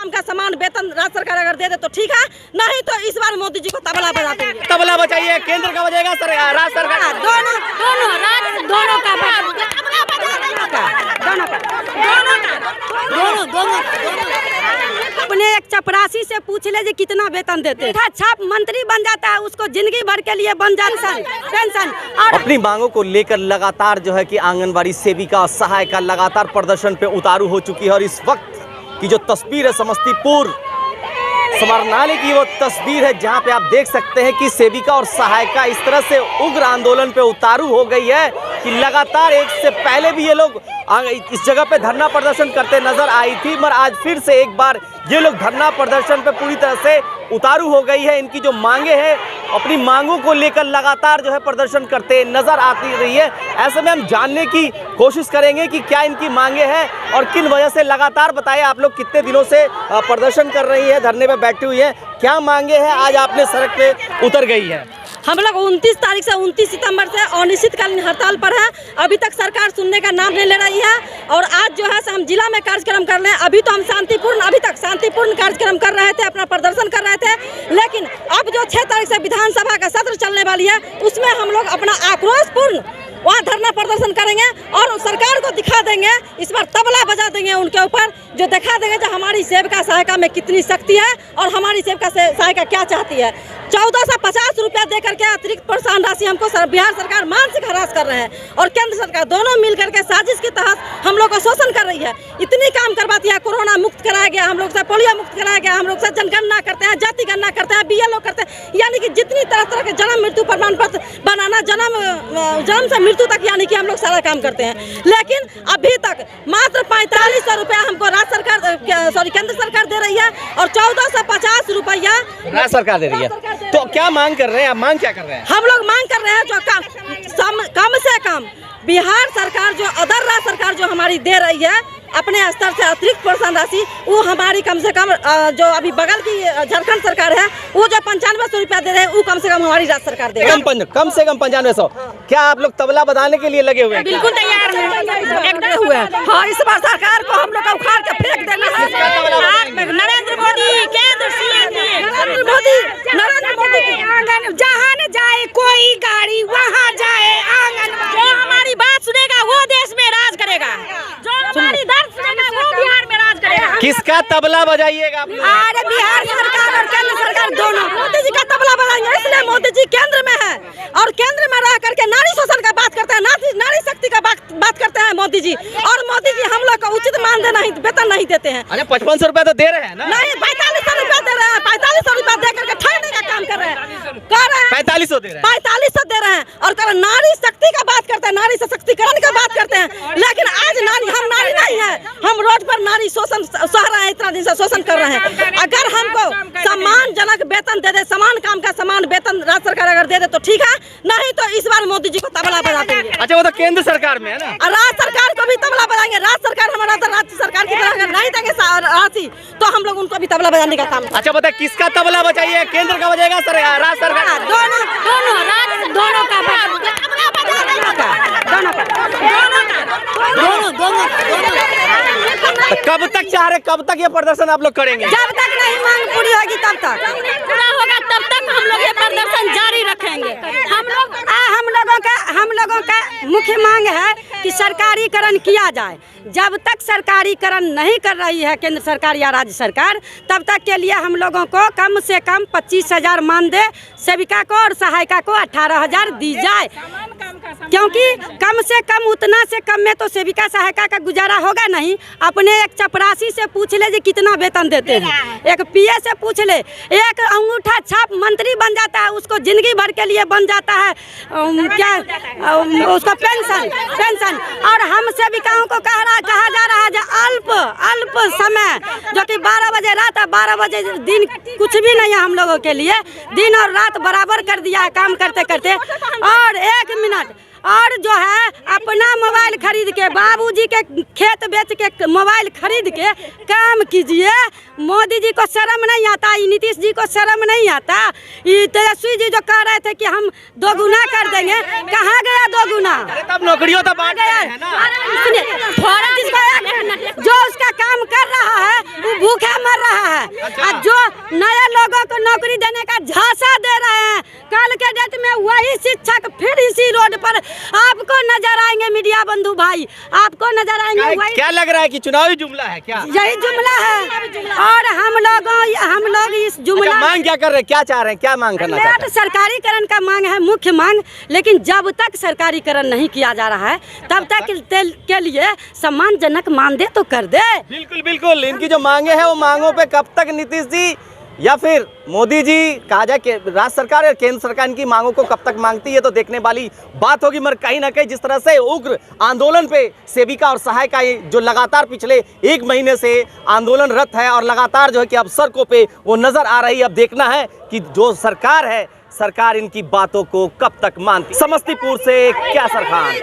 काम का समान वेतन राज्य सरकार अगर दे दे तो ठीक है, नहीं तो इस बार मोदी जी को तबला बजा देंगे। तबला बजाइए, केंद्र का बजेगा सरकार, राज्य सरकार, दोनों का अपने एक चपरासी से पूछ ले कितना वेतन देते हैं। छाप मंत्री बन जाता है, उसको जिंदगी भर के लिए बन जाता पेंशन। और अपनी मांगों को लेकर लगातार जो है कि आंगनबाड़ी सेविका और सहायिका लगातार प्रदर्शन पे उतारू हो चुकी है। और इस वक्त की जो तस्वीर है समस्तीपुर समाहरणालय की, वो तस्वीर है जहां पे आप देख सकते हैं कि सेविका और सहायिका इस तरह से उग्र आंदोलन पे उतारू हो गई है कि लगातार एक से पहले भी ये लोग इस जगह पे धरना प्रदर्शन करते नजर आई थी, मगर आज फिर से एक बार ये लोग धरना प्रदर्शन पे पूरी तरह से उतारू हो गई है। इनकी जो मांगे हैं, अपनी मांगों को लेकर लगातार जो है प्रदर्शन करते नजर आती रही है। ऐसे में हम जानने की कोशिश करेंगे कि क्या इनकी मांगे हैं और किन वजह से लगातार, बताइए आप लोग कितने दिनों से प्रदर्शन कर रही है, धरने पे बैठी हुई है, क्या मांगे हैं, आज आपने सड़क पे उतर गई है? हम लोग 29 तारीख से 29 सितंबर से अनिश्चितकालीन हड़ताल पर है। अभी तक सरकार सुनने का नाम नहीं ले रही है और आज जो है हम जिला में कार्यक्रम कर रहे हैं। अभी तो हम अभी तक शांतिपूर्ण कार्यक्रम कर रहे थे, अपना प्रदर्शन कर रहे थे, लेकिन अब जो 6 तारीख से विधानसभा का सत्र चलने वाली है, उसमें हम लोग अपना आक्रोशपूर्ण वहाँ धरना प्रदर्शन करेंगे और सरकार को दिखा देंगे, इस बार तबला बजा देंगे उनके ऊपर, जो दिखा देंगे जो हमारी सेविका सहायिका में कितनी शक्ति है और हमारी सेविका सहायिका क्या चाहती है। 1450 रुपया दे करके अतिरिक्त प्रोत्साहन राशि हमको बिहार सरकार मानसिक हरास कर रहे हैं और केंद्र सरकार दोनों मिलकर के साजिश के तहत हम लोग को शोषण कर रही है। इतनी काम करवाती है, कोरोना मुक्त कराया गया, हम लोग से पोलियो मुक्त कराया गया, हम लोग से जनगणना करते हैं, जाति गणना करते हैं, BLO करते हैं, यानी कि जितनी तरह तरह के जन्म मृत्यु प्रमाण पत्र बनाना, जन्म से मृत्यु तक, यानी कि हम लोग सारा काम करते हैं। लेकिन अभी तक मात्र 4500 रुपया हमको राज्य सरकार केंद्र सरकार दे रही है और 1450 रुपया राज्य सरकार दे रही है। तो क्या मांग कर रहे हैं आप? मांग क्या कर रहे हैं? हम लोग मांग कर रहे हैं जो कम से कम बिहार सरकार जो अदर राज्य सरकार जो हमारी दे रही है अपने स्तर से अतिरिक्त प्रोत्साहन राशि, वो हमारी कम से कम जो अभी बगल की झारखंड सरकार है वो जो 9500 रुपया दे रहे हैं, वो कम से कम हमारी राज्य सरकार दे रही है। कम से कम 9500। क्या आप लोग तबला बजाने के लिए लगे हुए हैं? बिल्कुल तैयार हैं। हाँ, इस बार सरकार को हम लोग को उखाड़ के फेंक देना है। नरेंद्र मोदी आंगन जहाँ न जाए कोई गाड़ी, वहाँ जाए आंगन। जो हमारी बात सुनेगा वो देश में राज करेगा, जो हमारी दर्द सुनेगा वो बिहार में राज करेगा। किसका तबला बजाइएगा आप लोग? अरे बिहार सरकार और केंद्र सरकार दोनों। मोदी जी का तबला बजाएंगे, इसलिए मोदी जी केंद्र में है और केंद्र में रह करके नारी शोषण का बात करते हैं, नारी शक्ति का बात करते हैं मोदी जी। और मोदी जी हम लोग को उचित मानदेय नहीं, वेतन नहीं देते हैं। अरे 5500 रुपया तो दे रहे हैं ना? नहीं, 4500 रुपया दे रहे हैं। 4500 रुपया दे करके ठहरने का काम कर रहे हैं। 4500 दे रहे हैं। 4500 दे रहे हैं और नारी शक्ति का बात करते हैं, नारी सशक्तिकरण का बात करते हैं। लेकिन आज हम नारी नहीं है, हम रोड पर नारी शोषण सह रहे हैं, इतना दिन से शोषण कर रहे हैं। अगर हमको सम्मानजनक वेतन दे दे, समान काम का समान वेतन राज्य सरकार अगर दे दे तो ठीक है, नहीं तो इस बार मोदी जी को तबला बजा देंगे। अच्छा, वो तो केंद्र सरकार में है ना? राज्य सरकार को भी तबला बजाएंगे। राज्य सरकार हमारा राज्य सरकार की तरह अगर नहीं देंगे राशि तो हम लोग उनको भी तबला बजाने का काम। अच्छा बताए, किसका तबला बजाइए? केंद्र का बजेगा सरकार, राज्य सरकार, दोनों तो कब तक चाह रहे, कब तक ये प्रदर्शन आप लोग करेंगे? जब तक नहीं मांग पूरी होगी तब तक पूरा होगा, तब तक हम लोग ये प्रदर्शन जारी रखेंगे। हम लोगों का मुख्य मांग है कि सरकारीकरण किया जाए। जब तक सरकारीकरण नहीं कर रही है केंद्र सरकार या राज्य सरकार, तब तक के लिए हम लोगों को कम से कम 25,000 मानदेय सेविका को और सहायिका को 18,000 दी जाए, क्योंकि कम से कम उतना से कम में तो सेविका सहायिका का गुजारा होगा नहीं। अपने एक चपरासी से पूछ ले जी कितना वेतन देते हैं, एक PA से पूछ ले, एक अंगूठा छाप मंत्री बन जाता है, उसको जिंदगी भर के लिए बन जाता है उसको पेंशन। और हम सेविकाओं को कहा जा रहा है जो अल्प समय, जो कि 12 बजे रात और 12 बजे दिन कुछ भी नहीं है हम लोगों के लिए, दिन और रात बराबर कर दिया है काम करते करते। और 1 मिनट और जो है अपना मोबाइल खरीद के, बाबूजी के खेत बेच के मोबाइल खरीद के काम कीजिए। मोदी जी को शर्म नहीं आता, नीतीश जी को शर्म नहीं आता। ये तेजस्वी जी जो कह रहे थे कि हम दोगुना कर देंगे, कहाँ गया दोगुना? तब नौकरियों तो बांट रहे हैं ना। जो उसका काम कर रहा है वो भूखे मर रहा है, और जो नए लोगों को नौकरी देने का झांसा दे रहे हैं, कल के डेट में वही शिक्षक फिर इसी रोड पर आपको नजर आएंगे। मीडिया बंधु भाई, आपको नजर आएंगे। वही क्या लग रहा है कि चुनावी जुमला है क्या? यही जुमला है, और हम लोग इस जुमला मांग क्या कर रहे हैं, क्या चाह रहे हैं, क्या मांग करना चाहते हैं? सरकारीकरण का मांग है, मुख्य मांग। लेकिन जब तक सरकारीकरण नहीं किया जा रहा है तब तक के लिए सम्मानजनक मानदेय तो कर दे। बिल्कुल बिल्कुल, इनकी जो मांगे हैं वो मांगों पे कब तक नीतीश जी या फिर मोदी जी, कहा जाए कि राज्य सरकार और केंद्र सरकार इनकी मांगों को कब तक मांगती है तो देखने वाली बात होगी। मगर कहीं ना कहीं जिस तरह से उग्र आंदोलन पे सेविका और सहायिका जो लगातार पिछले 1 महीने से आंदोलनरत है और लगातार जो है कि अब सड़कों पे वो नजर आ रही है। अब देखना है कि जो सरकार है, सरकार इनकी बातों को कब तक मानती। समस्तीपुर से कैसर खान।